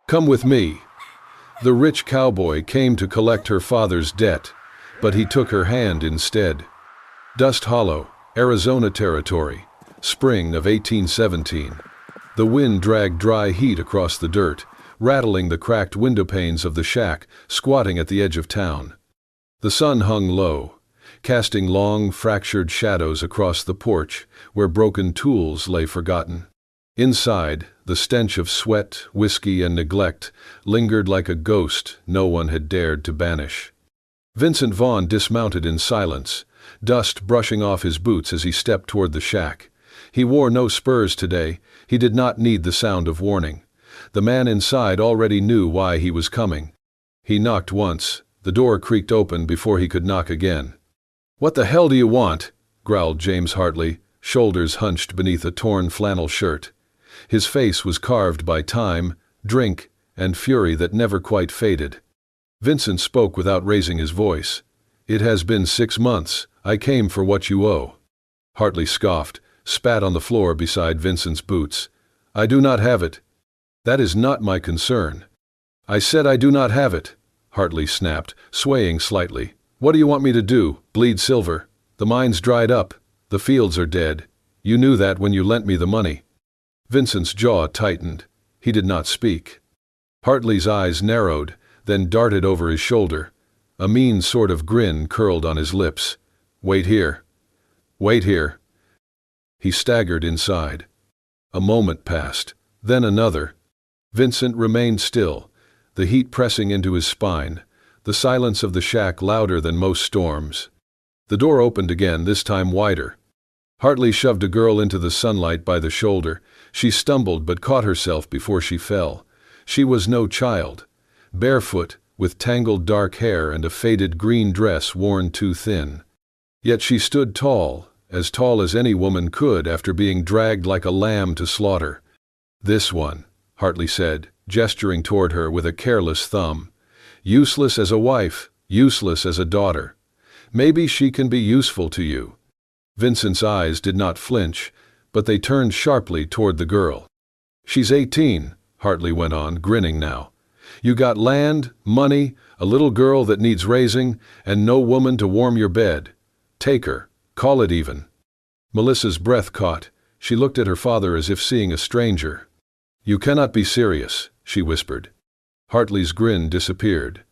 Come with me." The rich cowboy came to collect her father's debt, but he took her hand instead. Dust Hollow, Arizona Territory, spring of 1817. The wind dragged dry heat across the dirt, rattling the cracked windowpanes of the shack squatting at the edge of town. The sun hung low, casting long, fractured shadows across the porch where broken tools lay forgotten. Inside, the stench of sweat, whiskey, and neglect lingered like a ghost no one had dared to banish. Vincent Vaughn dismounted in silence, dust brushing off his boots as he stepped toward the shack. He wore no spurs today. He did not need the sound of warning. The man inside already knew why he was coming. He knocked once. The door creaked open before he could knock again. "What the hell do you want?" growled James Hartley, shoulders hunched beneath a torn flannel shirt. His face was carved by time, drink, and fury that never quite faded. Vincent spoke without raising his voice. "It has been 6 months. I came for what you owe." Hartley scoffed, spat on the floor beside Vincent's boots. "I do not have it." "That is not my concern." "I said I do not have it," Hartley snapped, swaying slightly. "What do you want me to do, bleed silver? The mine's dried up. The fields are dead. You knew that when you lent me the money." Vincent's jaw tightened. He did not speak. Hartley's eyes narrowed, then darted over his shoulder. A mean sort of grin curled on his lips. "Wait here. Wait here." He staggered inside. A moment passed, then another. Vincent remained still, the heat pressing into his spine, the silence of the shack louder than most storms. The door opened again, this time wider. Hartley shoved a girl into the sunlight by the shoulder. She stumbled but caught herself before she fell. She was no child. Barefoot, with tangled dark hair and a faded green dress worn too thin. Yet she stood tall as any woman could after being dragged like a lamb to slaughter. "This one," Hartley said, gesturing toward her with a careless thumb. "Useless as a wife, useless as a daughter. Maybe she can be useful to you." Vincent's eyes did not flinch, but they turned sharply toward the girl. "She's 18, Hartley went on, grinning now. "You got land, money, a little girl that needs raising, and no woman to warm your bed. Take her, call it even." Melissa's breath caught. She looked at her father as if seeing a stranger. "You cannot be serious," she whispered. Hartley's grin disappeared.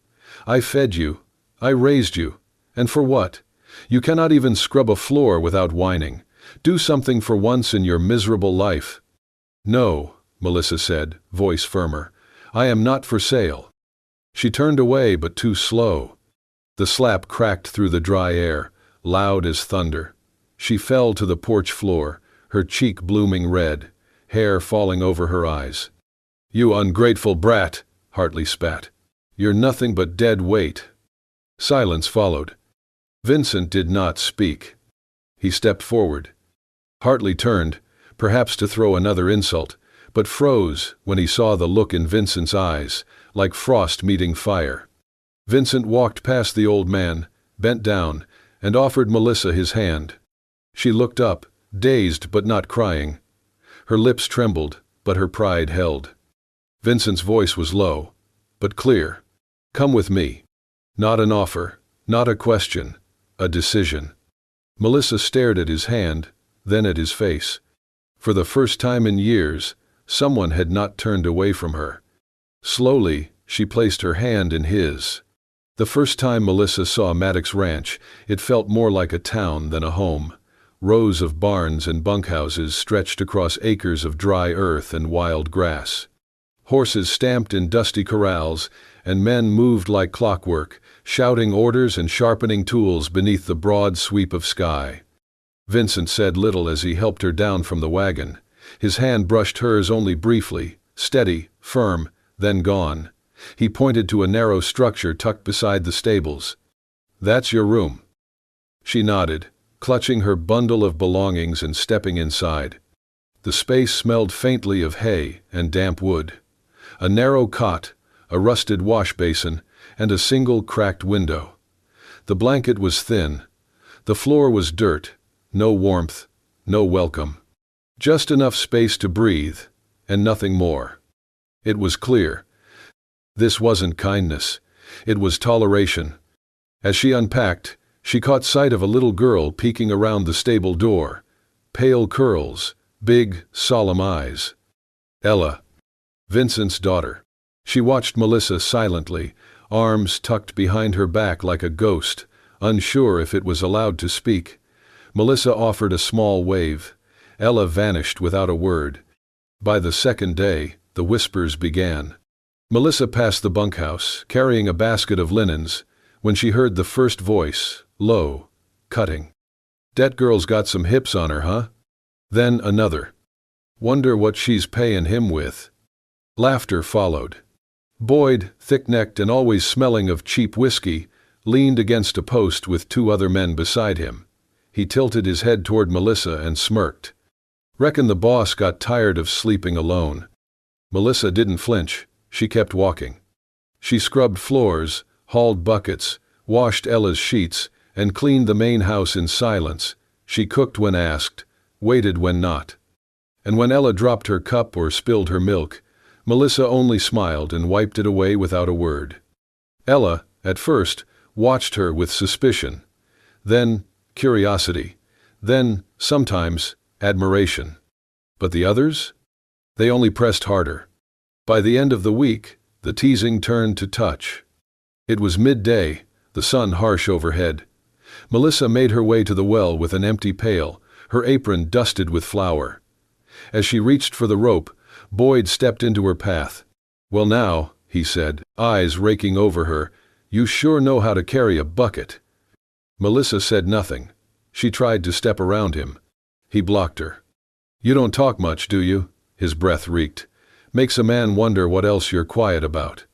"I fed you. I raised you. And for what? You cannot even scrub a floor without whining. Do something for once in your miserable life." "No," Melissa said, voice firmer. "I am not for sale." She turned away, but too slow. The slap cracked through the dry air, loud as thunder. She fell to the porch floor, her cheek blooming red, hair falling over her eyes. "You ungrateful brat," Hartley spat. "You're nothing but dead weight." Silence followed. Vincent did not speak. He stepped forward. Hartley turned, perhaps to throw another insult, but froze when he saw the look in Vincent's eyes, like frost meeting fire. Vincent walked past the old man, bent down, and offered Melissa his hand. She looked up, dazed but not crying. Her lips trembled, but her pride held. Vincent's voice was low, but clear. "Come with me." Not an offer, not a question, a decision. Melissa stared at his hand, then at his face. For the first time in years, someone had not turned away from her. Slowly, she placed her hand in his. The first time Melissa saw Maddox Ranch, it felt more like a town than a home. Rows of barns and bunkhouses stretched across acres of dry earth and wild grass. Horses stamped in dusty corrals, and men moved like clockwork, shouting orders and sharpening tools beneath the broad sweep of sky. Vincent said little as he helped her down from the wagon. His hand brushed hers only briefly, steady, firm, then gone. He pointed to a narrow structure tucked beside the stables. "That's your room." She nodded, clutching her bundle of belongings and stepping inside. The space smelled faintly of hay and damp wood. A narrow cot, a rusted wash basin, and a single cracked window. The blanket was thin. The floor was dirt, no warmth, no welcome. Just enough space to breathe, and nothing more. It was clear. This wasn't kindness. It was toleration. As she unpacked, she caught sight of a little girl peeking around the stable door. Pale curls, big, solemn eyes. Ella, Vincent's daughter. She watched Melissa silently, arms tucked behind her back like a ghost, unsure if it was allowed to speak. Melissa offered a small wave. Ella vanished without a word. By the second day, the whispers began. Melissa passed the bunkhouse, carrying a basket of linens, when she heard the first voice, low, cutting. "Dat girl's got some hips on her, huh?" Then another. "Wonder what she's payin' him with." Laughter followed. Boyd, thick-necked and always smelling of cheap whiskey, leaned against a post with two other men beside him. He tilted his head toward Melissa and smirked. "Reckon the boss got tired of sleeping alone." Melissa didn't flinch. She kept walking. She scrubbed floors, hauled buckets, washed Ella's sheets, and cleaned the main house in silence. She cooked when asked, waited when not. And when Ella dropped her cup or spilled her milk, Melissa only smiled and wiped it away without a word. Ella, at first, watched her with suspicion, then curiosity, then, sometimes, admiration. But the others? They only pressed harder. By the end of the week, the teasing turned to touch. It was midday, the sun harsh overhead. Melissa made her way to the well with an empty pail, her apron dusted with flour. As she reached for the rope, Boyd stepped into her path. "Well now," he said, eyes raking over her, "you sure know how to carry a bucket." Melissa said nothing. She tried to step around him. He blocked her. "You don't talk much, do you?" His breath reeked. "Makes a man wonder what else you're quiet about."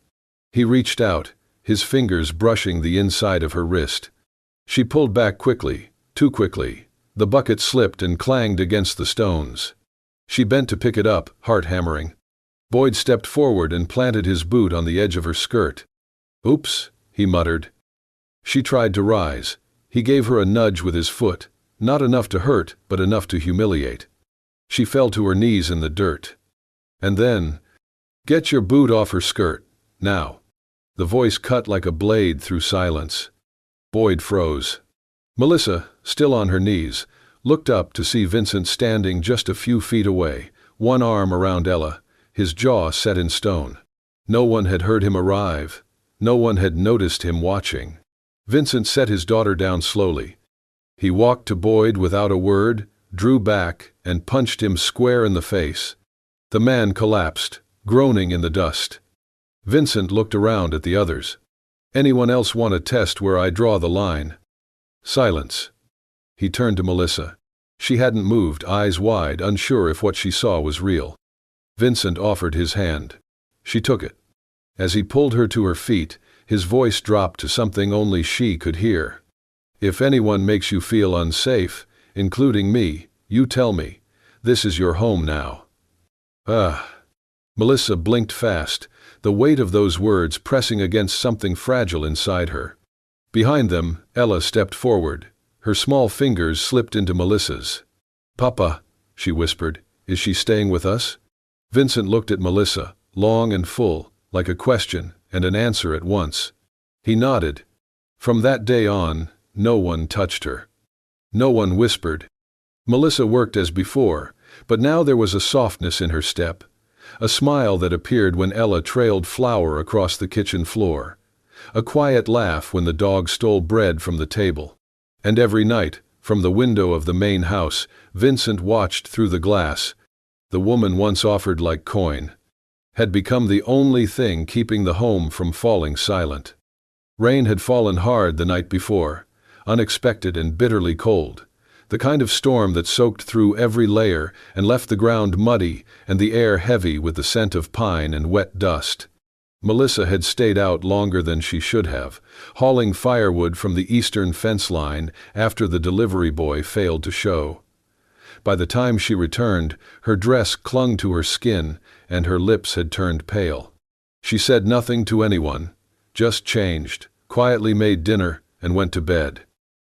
He reached out, his fingers brushing the inside of her wrist. She pulled back quickly, too quickly. The bucket slipped and clanged against the stones. She bent to pick it up, heart hammering. Boyd stepped forward and planted his boot on the edge of her skirt. "Oops," he muttered. She tried to rise. He gave her a nudge with his foot, not enough to hurt, but enough to humiliate. She fell to her knees in the dirt. And then, "Get your boot off her skirt, now." The voice cut like a blade through silence. Boyd froze. Melissa, still on her knees, looked up to see Vincent standing just a few feet away, one arm around Ella, his jaw set in stone. No one had heard him arrive. No one had noticed him watching. Vincent set his daughter down slowly. He walked to Boyd without a word, drew back, and punched him square in the face. The man collapsed, groaning in the dust. Vincent looked around at the others. "Anyone else want to test where I draw the line?" Silence. He turned to Melissa. She hadn't moved, eyes wide, unsure if what she saw was real. Vincent offered his hand. She took it. As he pulled her to her feet, his voice dropped to something only she could hear. "If anyone makes you feel unsafe, including me, you tell me. This is your home now." Ah. Melissa blinked fast, the weight of those words pressing against something fragile inside her. Behind them, Ella stepped forward. Her small fingers slipped into Melissa's. "Papa," she whispered, "is she staying with us?" Vincent looked at Melissa, long and full, like a question and an answer at once. He nodded. From that day on, no one touched her. No one whispered. Melissa worked as before, but now there was a softness in her step, a smile that appeared when Ella trailed flour across the kitchen floor, a quiet laugh when the dog stole bread from the table. And every night, from the window of the main house, Vincent watched through the glass. The woman once offered like coin had become the only thing keeping the home from falling silent. Rain had fallen hard the night before, unexpected and bitterly cold, the kind of storm that soaked through every layer and left the ground muddy and the air heavy with the scent of pine and wet dust. Melissa had stayed out longer than she should have, hauling firewood from the eastern fence line after the delivery boy failed to show. By the time she returned, her dress clung to her skin and her lips had turned pale. She said nothing to anyone, just changed, quietly made dinner, and went to bed.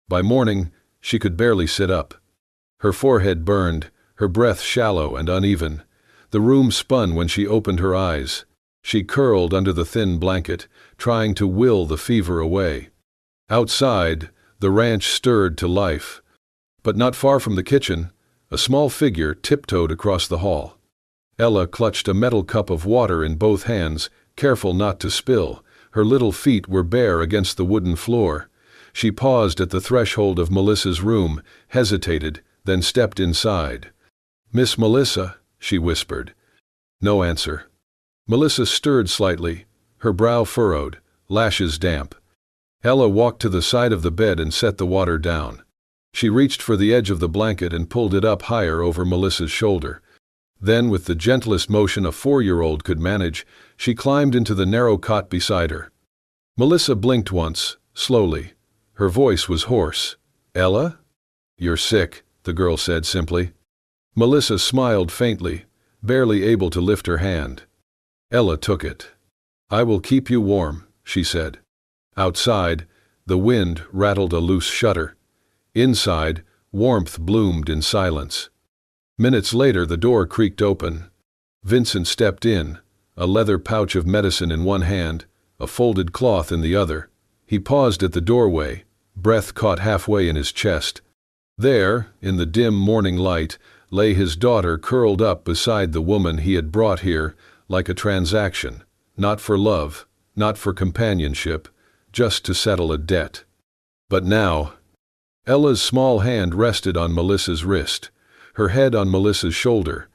By morning, she could barely sit up. Her forehead burned, her breath shallow and uneven. The room spun when she opened her eyes. She curled under the thin blanket, trying to will the fever away. Outside, the ranch stirred to life. But not far from the kitchen, a small figure tiptoed across the hall. Ella clutched a metal cup of water in both hands, careful not to spill. Her little feet were bare against the wooden floor. She paused at the threshold of Melissa's room, hesitated, then stepped inside. "Miss Melissa," she whispered. No answer. Melissa stirred slightly, her brow furrowed, lashes damp. Ella walked to the side of the bed and set the water down. She reached for the edge of the blanket and pulled it up higher over Melissa's shoulder. Then, with the gentlest motion a 4-year-old could manage, she climbed into the narrow cot beside her. Melissa blinked once, slowly. Her voice was hoarse. "Ella?" "You're sick," the girl said simply. Melissa smiled faintly, barely able to lift her hand. Ella took it. "I will keep you warm," she said. Outside, the wind rattled a loose shutter. Inside, warmth bloomed in silence. Minutes later, the door creaked open. Vincent stepped in, a leather pouch of medicine in one hand, a folded cloth in the other. He paused at the doorway, breath caught halfway in his chest. There, in the dim morning light, lay his daughter curled up beside the woman he had brought here, like a transaction, not for love, not for companionship, just to settle a debt. But now, Ella's small hand rested on Melissa's wrist, her head on Melissa's shoulder.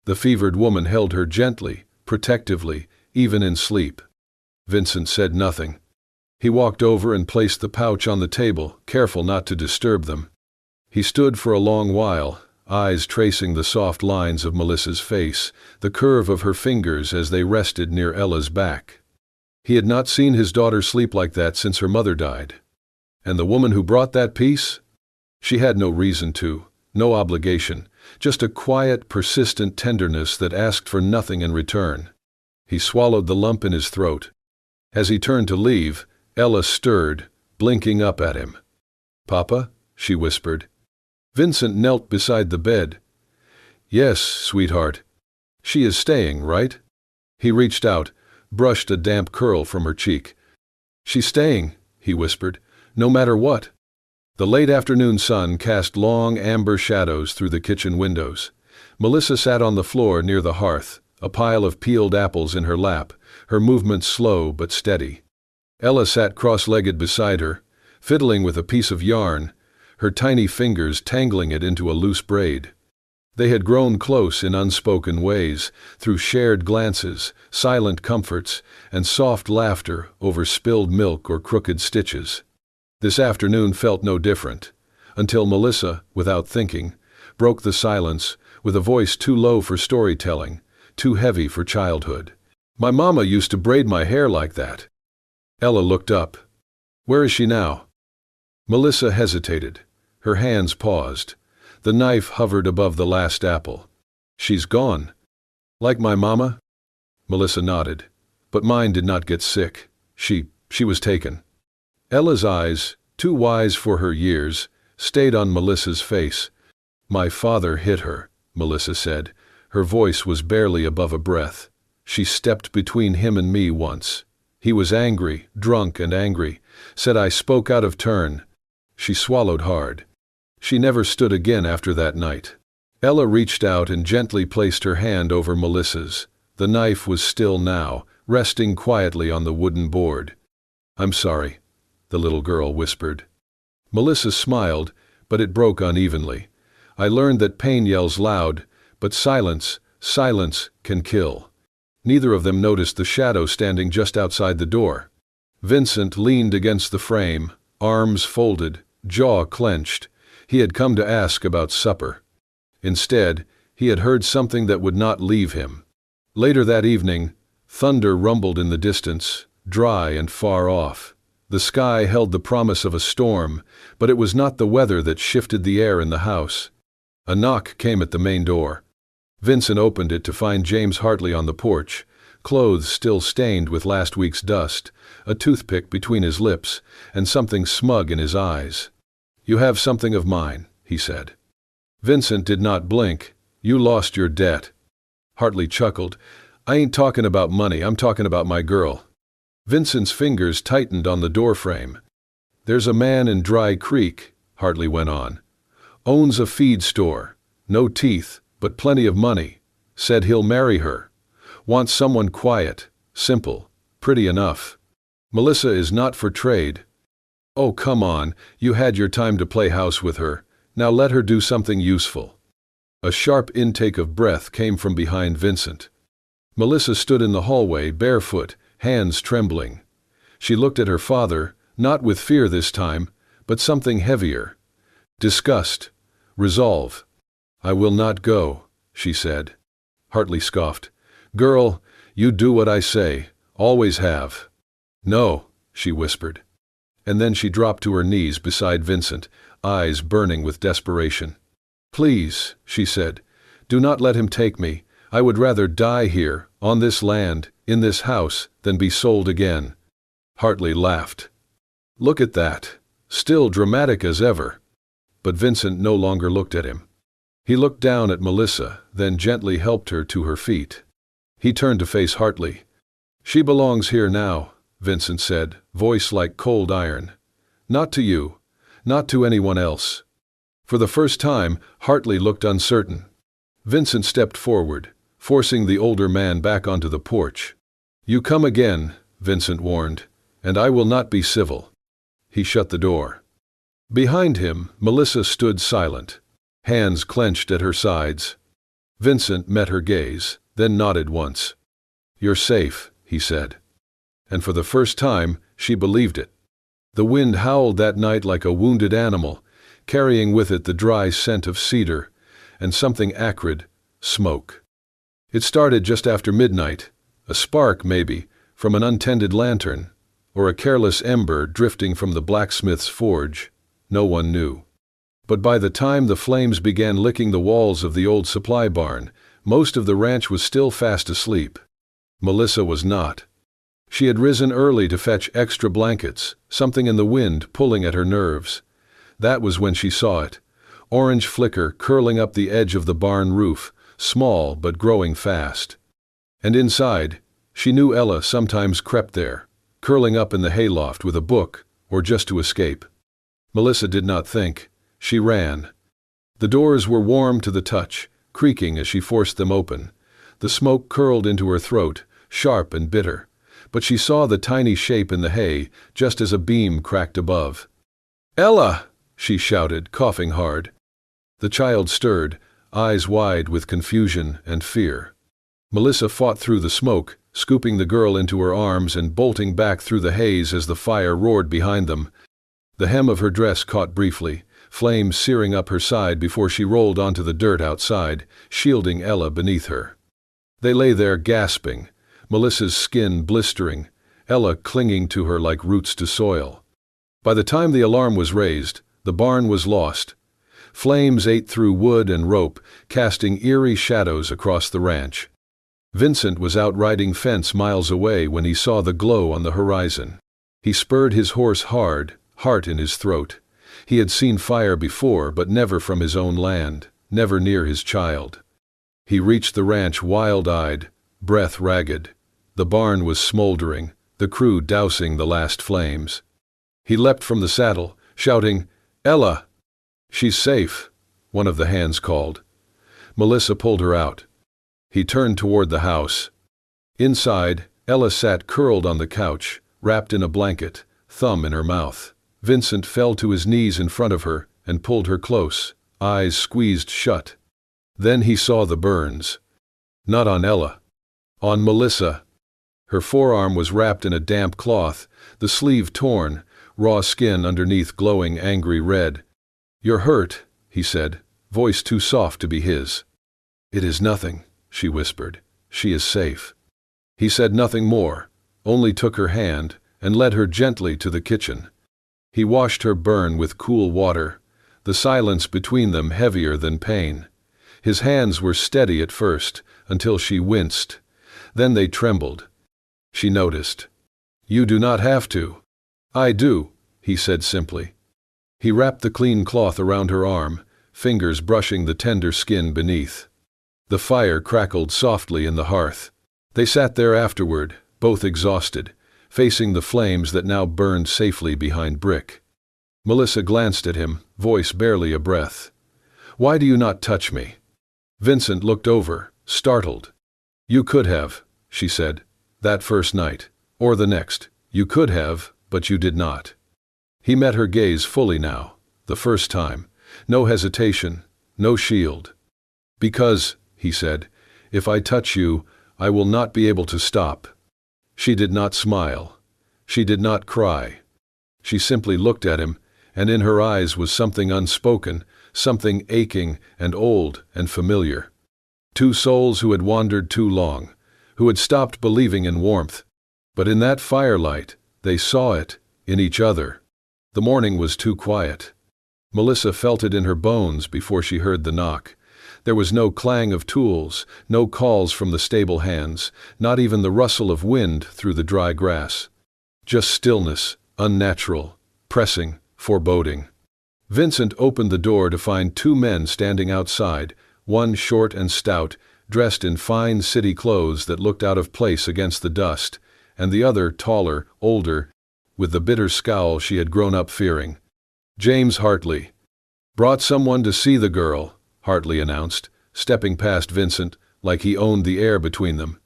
The fevered woman held her gently, protectively, even in sleep. Vincent said nothing. He walked over and placed the pouch on the table, careful not to disturb them. He stood for a long while, eyes tracing the soft lines of Melissa's face, the curve of her fingers as they rested near Ella's back. He had not seen his daughter sleep like that since her mother died. And the woman who brought that peace? She had no reason to, no obligation, just a quiet, persistent tenderness that asked for nothing in return. He swallowed the lump in his throat. As he turned to leave, Ella stirred, blinking up at him. "Papa?" she whispered. Vincent knelt beside the bed. "Yes, sweetheart. She is staying, right?" He reached out, brushed a damp curl from her cheek. "She's staying," he whispered, "no matter what." The late afternoon sun cast long amber shadows through the kitchen windows. Melissa sat on the floor near the hearth, a pile of peeled apples in her lap, her movements slow but steady. Ella sat cross-legged beside her, fiddling with a piece of yarn, her tiny fingers tangling it into a loose braid. They had grown close in unspoken ways, through shared glances, silent comforts, and soft laughter over spilled milk or crooked stitches. This afternoon felt no different, until Melissa, without thinking, broke the silence with a voice too low for storytelling, too heavy for childhood. "My mama used to braid my hair like that." Ella looked up. "Where is she now?" Melissa hesitated. Her hands paused. The knife hovered above the last apple. "She's gone." "Like my mama?" Melissa nodded. "But mine did not get sick. She was taken." Ella's eyes, too wise for her years, stayed on Melissa's face. "My father hit her," Melissa said. Her voice was barely above a breath. "She stepped between him and me once. He was angry, drunk and angry, said I spoke out of turn." She swallowed hard. She never stood again after that night. Ella reached out and gently placed her hand over Melissa's. The knife was still now, resting quietly on the wooden board. "I'm sorry," the little girl whispered. Melissa smiled, but it broke unevenly. "I learned that pain yells loud, but silence can kill." Neither of them noticed the shadow standing just outside the door. Vincent leaned against the frame, arms folded, jaw clenched. He had come to ask about supper. Instead, he had heard something that would not leave him. Later that evening, thunder rumbled in the distance, dry and far off. The sky held the promise of a storm, but it was not the weather that shifted the air in the house. A knock came at the main door. Vincent opened it to find James Hartley on the porch, clothes still stained with last week's dust, a toothpick between his lips, and something smug in his eyes. "You have something of mine," he said. Vincent did not blink. "You lost your debt." Hartley chuckled. I ain't talking about money, I'm talking about my girl. Vincent's fingers tightened on the doorframe. There's a man in Dry Creek, Hartley went on. Owns a feed store. No teeth, but plenty of money. Said he'll marry her. Wants someone quiet, simple, pretty enough. Melissa is not for trade. Oh, come on, you had your time to play house with her. Now let her do something useful. A sharp intake of breath came from behind Vincent. Melissa stood in the hallway, barefoot, hands trembling. She looked at her father, not with fear this time, but something heavier. Disgust. Resolve. I will not go, she said. Hartley scoffed. Girl, you do what I say, always have. No, she whispered. And then she dropped to her knees beside Vincent, eyes burning with desperation. Please, she said, do not let him take me. I would rather die here, on this land, in this house, than be sold again. Hartley laughed. Look at that. Still dramatic as ever. But Vincent no longer looked at him. He looked down at Melissa, then gently helped her to her feet. He turned to face Hartley. She belongs here now, Vincent said, voice like cold iron. Not to you. Not to anyone else. For the first time, Hartley looked uncertain. Vincent stepped forward, forcing the older man back onto the porch. You come again, Vincent warned, and I will not be civil. He shut the door. Behind him, Melissa stood silent, hands clenched at her sides. Vincent met her gaze, then nodded once. You're safe, he said. And for the first time, she believed it. The wind howled that night like a wounded animal, carrying with it the dry scent of cedar and something acrid, smoke. It started just after midnight, a spark maybe, from an untended lantern, or a careless ember drifting from the blacksmith's forge. No one knew. But by the time the flames began licking the walls of the old supply barn, most of the ranch was still fast asleep. Melissa was not. She had risen early to fetch extra blankets, something in the wind pulling at her nerves. That was when she saw it. Orange flicker curling up the edge of the barn roof, small but growing fast. And inside, she knew Ella sometimes crept there, curling up in the hayloft with a book, or just to escape. Melissa did not think. She ran. The doors were warm to the touch, creaking as she forced them open. The smoke curled into her throat, sharp and bitter. But she saw the tiny shape in the hay, just as a beam cracked above. Ella! She shouted, coughing hard. The child stirred, eyes wide with confusion and fear. Melissa fought through the smoke, scooping the girl into her arms and bolting back through the haze as the fire roared behind them. The hem of her dress caught briefly, flames searing up her side before she rolled onto the dirt outside, shielding Ella beneath her. They lay there gasping, Melissa's skin blistering, Ella clinging to her like roots to soil. By the time the alarm was raised, the barn was lost. Flames ate through wood and rope, casting eerie shadows across the ranch. Vincent was out riding fence miles away when he saw the glow on the horizon. He spurred his horse hard, heart in his throat. He had seen fire before, but never from his own land, never near his child. He reached the ranch wild-eyed, breath ragged. The barn was smoldering, the crew dousing the last flames. He leapt from the saddle, shouting, Ella! She's safe, one of the hands called. Melissa pulled her out. He turned toward the house. Inside, Ella sat curled on the couch, wrapped in a blanket, thumb in her mouth. Vincent fell to his knees in front of her and pulled her close, eyes squeezed shut. Then he saw the burns. Not on Ella. On Melissa. Her forearm was wrapped in a damp cloth, the sleeve torn, raw skin underneath glowing angry red. You're hurt, he said, voice too soft to be his. It is nothing, she whispered. She is safe. He said nothing more, only took her hand and led her gently to the kitchen. He washed her burn with cool water, the silence between them heavier than pain. His hands were steady at first, until she winced. Then they trembled. She noticed. You do not have to. I do, he said simply. He wrapped the clean cloth around her arm, fingers brushing the tender skin beneath. The fire crackled softly in the hearth. They sat there afterward, both exhausted, facing the flames that now burned safely behind brick. Melissa glanced at him, voice barely a breath. "Why do you not touch me?" Vincent looked over, startled. "You could have," she said, "that first night. Or the next. You could have, but you did not." He met her gaze fully now, the first time. No hesitation, no shield. "Because," he said, "if I touch you, I will not be able to stop." She did not smile. She did not cry. She simply looked at him, and in her eyes was something unspoken, something aching and old and familiar. Two souls who had wandered too long, who had stopped believing in warmth. But in that firelight, they saw it, in each other. The morning was too quiet. Melissa felt it in her bones before she heard the knock. There was no clang of tools, no calls from the stable hands, not even the rustle of wind through the dry grass. Just stillness, unnatural, pressing, foreboding. Vincent opened the door to find two men standing outside, one short and stout, dressed in fine city clothes that looked out of place against the dust, and the other taller, older, with the bitter scowl she had grown up fearing. James Hartley. "Brought someone to see the girl," Hartley announced, stepping past Vincent like he owned the air between them.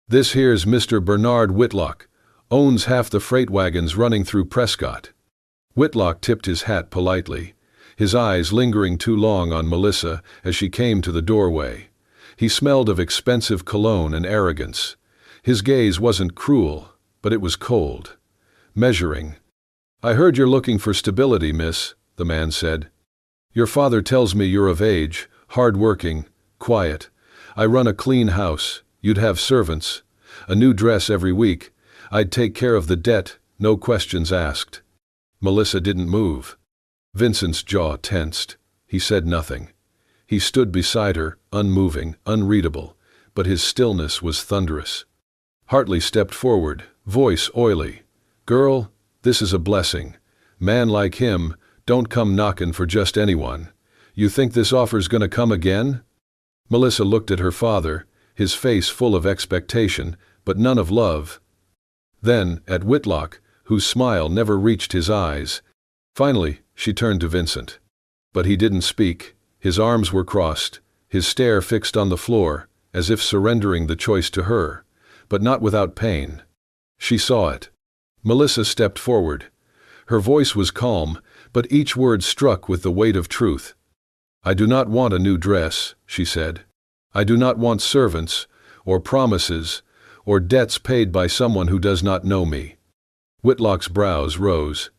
"This here's Mr. Bernard Whitlock, owns half the freight wagons running through Prescott." Whitlock tipped his hat politely, his eyes lingering too long on Melissa as she came to the doorway. He smelled of expensive cologne and arrogance. His gaze wasn't cruel, but it was cold, measuring. "I heard you're looking for stability, miss," the man said. "Your father tells me you're of age, hard-working, quiet. I run a clean house. You'd have servants. A new dress every week. I'd take care of the debt, no questions asked." Melissa didn't move. Vincent's jaw tensed. He said nothing. He stood beside her, unmoving, unreadable, but his stillness was thunderous. Hartley stepped forward, voice oily. "Girl, this is a blessing. Man like him don't come knockin' for just anyone. You think this offer's gonna come again?" Melissa looked at her father, his face full of expectation, but none of love. Then, at Whitlock, whose smile never reached his eyes. Finally, she turned to Vincent. But he didn't speak. His arms were crossed, his stare fixed on the floor, as if surrendering the choice to her, but not without pain. She saw it. Melissa stepped forward. Her voice was calm, but each word struck with the weight of truth. "I do not want a new dress," she said. "I do not want servants, or promises, or debts paid by someone who does not know me." Whitlock's brows rose.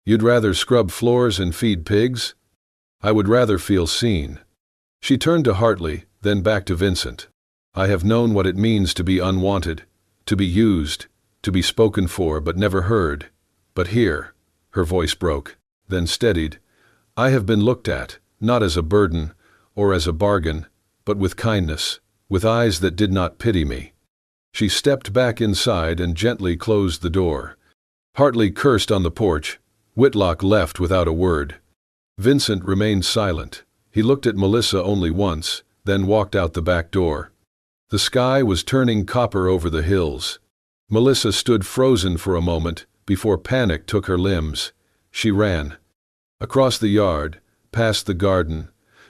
"You'd rather scrub floors and feed pigs?" "I would rather feel seen." She turned to Hartley, then back to Vincent. "I have known what it means to be unwanted, to be used, to be spoken for but never heard. But here," her voice broke, then steadied, "I have been looked at, not as a burden, or as a bargain, but with kindness, with eyes that did not pity me." She stepped back inside and gently closed the door. Hartley cursed on the porch. Whitlock left without a word. Vincent remained silent. He looked at Melissa only once, then walked out the back door. The sky was turning copper over the hills. Melissa stood frozen for a moment before panic took her limbs. She ran. Across the yard, past the garden,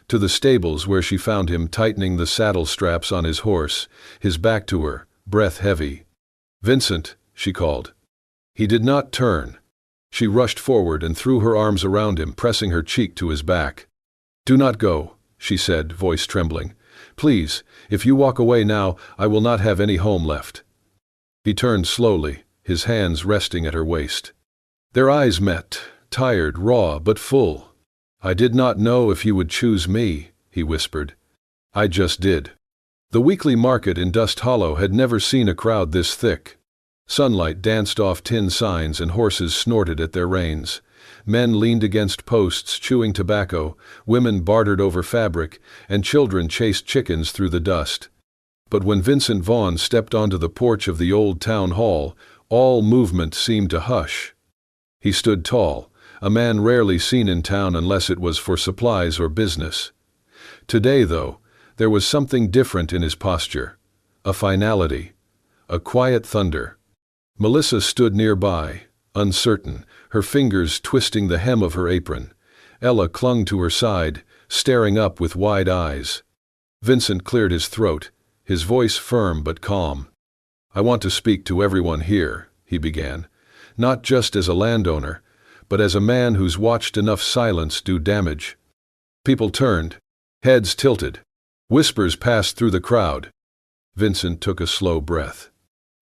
to the stables where she found him tightening the saddle straps on his horse, his back to her, breath heavy. "Vincent," she called. He did not turn. She rushed forward and threw her arms around him, pressing her cheek to his back. "Do not go," she said, voice trembling. "Please, if you walk away now, I will not have any home left." He turned slowly, his hands resting at her waist. Their eyes met, tired, raw, but full. "I did not know if you would choose me," he whispered. "I just did." The weekly market in Dust Hollow had never seen a crowd this thick. Sunlight danced off tin signs and horses snorted at their reins. Men leaned against posts chewing tobacco, women bartered over fabric, and children chased chickens through the dust. But when Vincent Vaughn stepped onto the porch of the old town hall, all movement seemed to hush. He stood tall, a man rarely seen in town unless it was for supplies or business. Today, though, there was something different in his posture. a finality, a quiet thunder. Melissa stood nearby, uncertain, her fingers twisting the hem of her apron. Ella clung to her side, staring up with wide eyes. Vincent cleared his throat, his voice firm but calm. "I want to speak to everyone here," he began, "not just as a landowner, but as a man who's watched enough silence do damage." People turned, heads tilted. Whispers passed through the crowd. Vincent took a slow breath.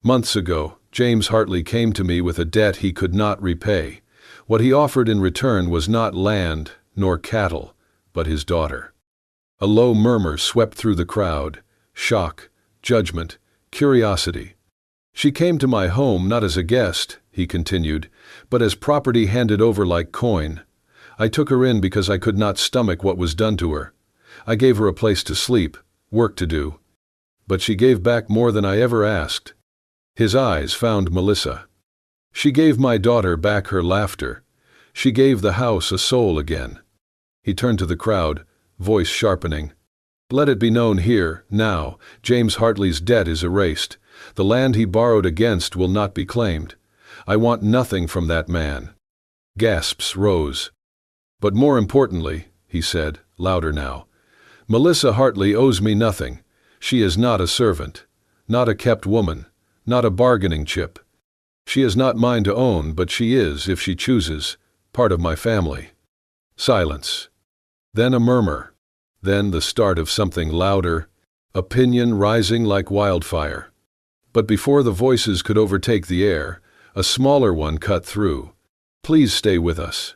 "Months ago, James Hartley came to me with a debt he could not repay. What he offered in return was not land nor cattle, but his daughter." A low murmur swept through the crowd, shock, judgment, curiosity. "She came to my home not as a guest," he continued, "but as property handed over like coin. I took her in because I could not stomach what was done to her. I gave her a place to sleep, work to do. But she gave back more than I ever asked." His eyes found Melissa. "She gave my daughter back her laughter. She gave the house a soul again." He turned to the crowd, voice sharpening. "Let it be known here, now, James Hartley's debt is erased. The land he borrowed against will not be claimed. I want nothing from that man." Gasps rose. "But more importantly," he said, louder now, "Melissa Hartley owes me nothing. She is not a servant, not a kept woman, not a bargaining chip. She is not mine to own, but she is, if she chooses, part of my family." Silence. Then a murmur. Then the start of something louder, opinion rising like wildfire. But before the voices could overtake the air, a smaller one cut through. "Please stay with us."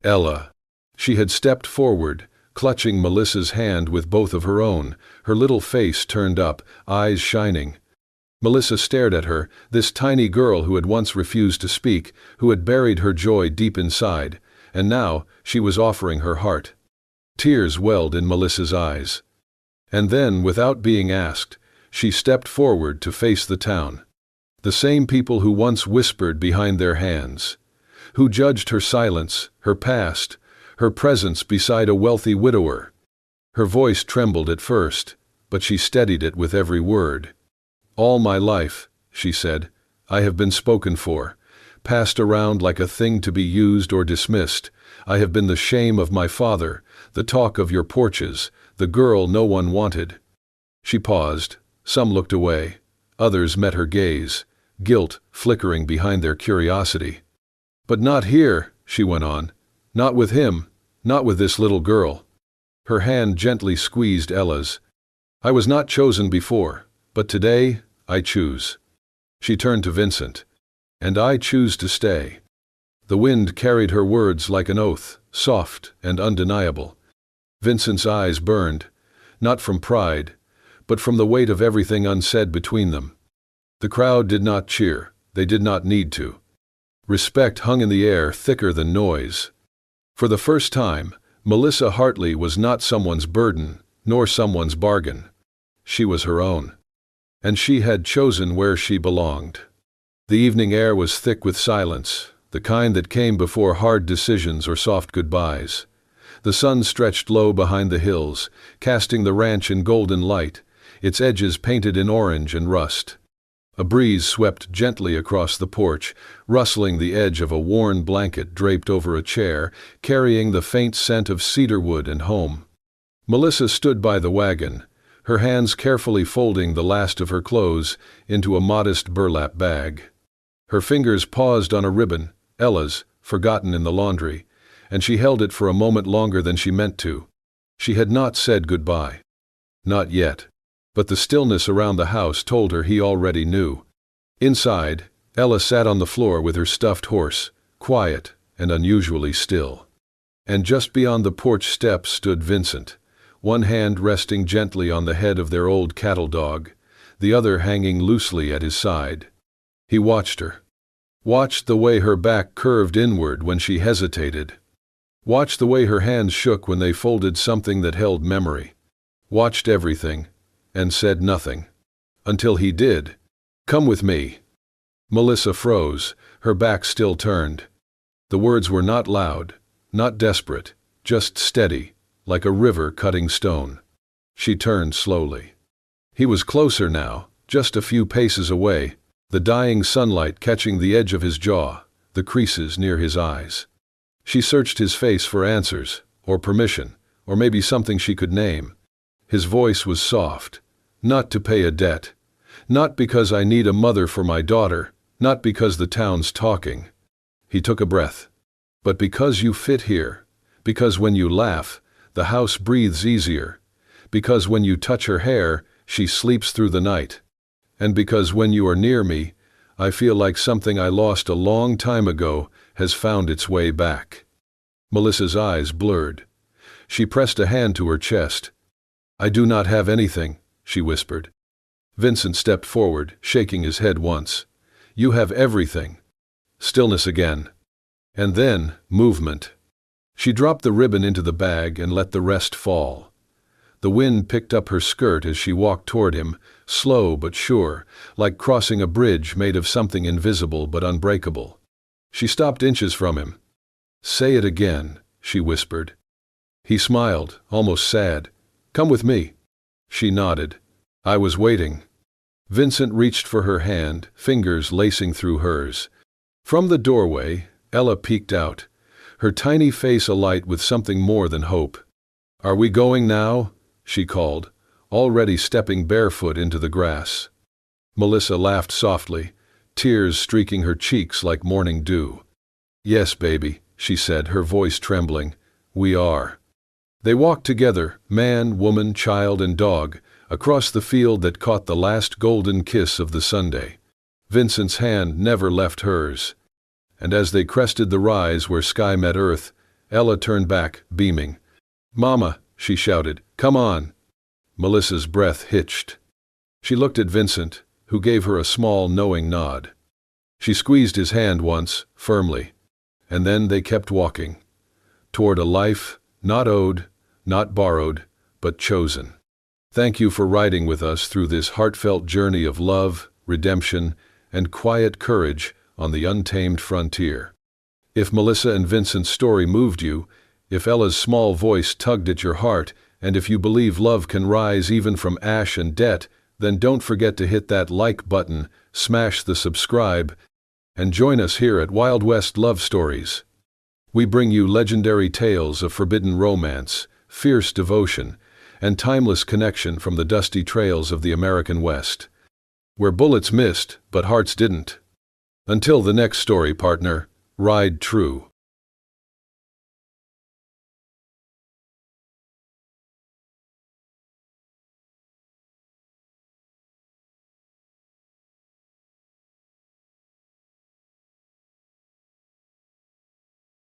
Ella. She had stepped forward, clutching Melissa's hand with both of her own, her little face turned up, eyes shining. Melissa stared at her, this tiny girl who had once refused to speak, who had buried her joy deep inside, and now she was offering her heart. Tears welled in Melissa's eyes. And then, without being asked, she stepped forward to face the town. The same people who once whispered behind their hands, who judged her silence, her past, her presence beside a wealthy widower. Her voice trembled at first, but she steadied it with every word. "All my life," she said, "I have been spoken for, passed around like a thing to be used or dismissed. I have been the shame of my father, the talk of your porches, the girl no one wanted." She paused. Some looked away. Others met her gaze, guilt flickering behind their curiosity. "But not here," she went on. "Not with him, not with this little girl." Her hand gently squeezed Ella's. "I was not chosen before, but today I choose." She turned to Vincent. "And I choose to stay." The wind carried her words like an oath, soft and undeniable. Vincent's eyes burned, not from pride, but from the weight of everything unsaid between them. The crowd did not cheer, they did not need to. Respect hung in the air thicker than noise. For the first time, Melissa Hartley was not someone's burden, nor someone's bargain. She was her own. And she had chosen where she belonged. The evening air was thick with silence, the kind that came before hard decisions or soft goodbyes. The sun stretched low behind the hills, casting the ranch in golden light, its edges painted in orange and rust. A breeze swept gently across the porch, rustling the edge of a worn blanket draped over a chair, carrying the faint scent of cedarwood and home. Melissa stood by the wagon, her hands carefully folding the last of her clothes into a modest burlap bag. Her fingers paused on a ribbon, Ella's, forgotten in the laundry, and she held it for a moment longer than she meant to. She had not said goodbye. Not yet. But the stillness around the house told her he already knew. Inside, Ella sat on the floor with her stuffed horse, quiet and unusually still. And just beyond the porch steps stood Vincent, one hand resting gently on the head of their old cattle dog, the other hanging loosely at his side. He watched her. Watched the way her back curved inward when she hesitated. Watched the way her hands shook when they folded something that held memory. Watched everything, and said nothing. Until he did. "Come with me." Melissa froze, her back still turned. The words were not loud, not desperate, just steady, like a river cutting stone. She turned slowly. He was closer now, just a few paces away, the dying sunlight catching the edge of his jaw, the creases near his eyes. She searched his face for answers, or permission, or maybe something she could name. His voice was soft. Not to pay a debt. Not because I need a mother for my daughter, not because the town's talking. He took a breath. But because you fit here. Because when you laugh, the house breathes easier. Because when you touch her hair, she sleeps through the night. And because when you are near me, I feel like something I lost a long time ago has found its way back. Melissa's eyes blurred. She pressed a hand to her chest. I do not have anything, she whispered. Vincent stepped forward, shaking his head once. You have everything. Stillness again. And then, movement. She dropped the ribbon into the bag and let the rest fall. The wind picked up her skirt as she walked toward him, slow but sure, like crossing a bridge made of something invisible but unbreakable. She stopped inches from him. Say it again, she whispered. He smiled, almost sad. Come with me. She nodded. I was waiting. Vincent reached for her hand, fingers lacing through hers. From the doorway, Ella peeked out, her tiny face alight with something more than hope. Are we going now? She called, already stepping barefoot into the grass. Melissa laughed softly, tears streaking her cheeks like morning dew. Yes, baby, she said, her voice trembling. We are. They walked together, man, woman, child, and dog, across the field that caught the last golden kiss of the Sunday. Vincent's hand never left hers. And as they crested the rise where sky met earth, Ella turned back, beaming. Mama, she shouted, come on. Melissa's breath hitched. She looked at Vincent, who gave her a small, knowing nod. She squeezed his hand once, firmly, and then they kept walking, toward a life not owed, not borrowed, but chosen. Thank you for riding with us through this heartfelt journey of love, redemption, and quiet courage on the untamed frontier. If Melissa and Vincent's story moved you, if Ella's small voice tugged at your heart, and if you believe love can rise even from ash and debt, then don't forget to hit that like button, smash the subscribe, and join us here at Wild West Love Stories. We bring you legendary tales of forbidden romance, fierce devotion, and timeless connection from the dusty trails of the American West, where bullets missed but hearts didn't. Until the next story, partner, ride true.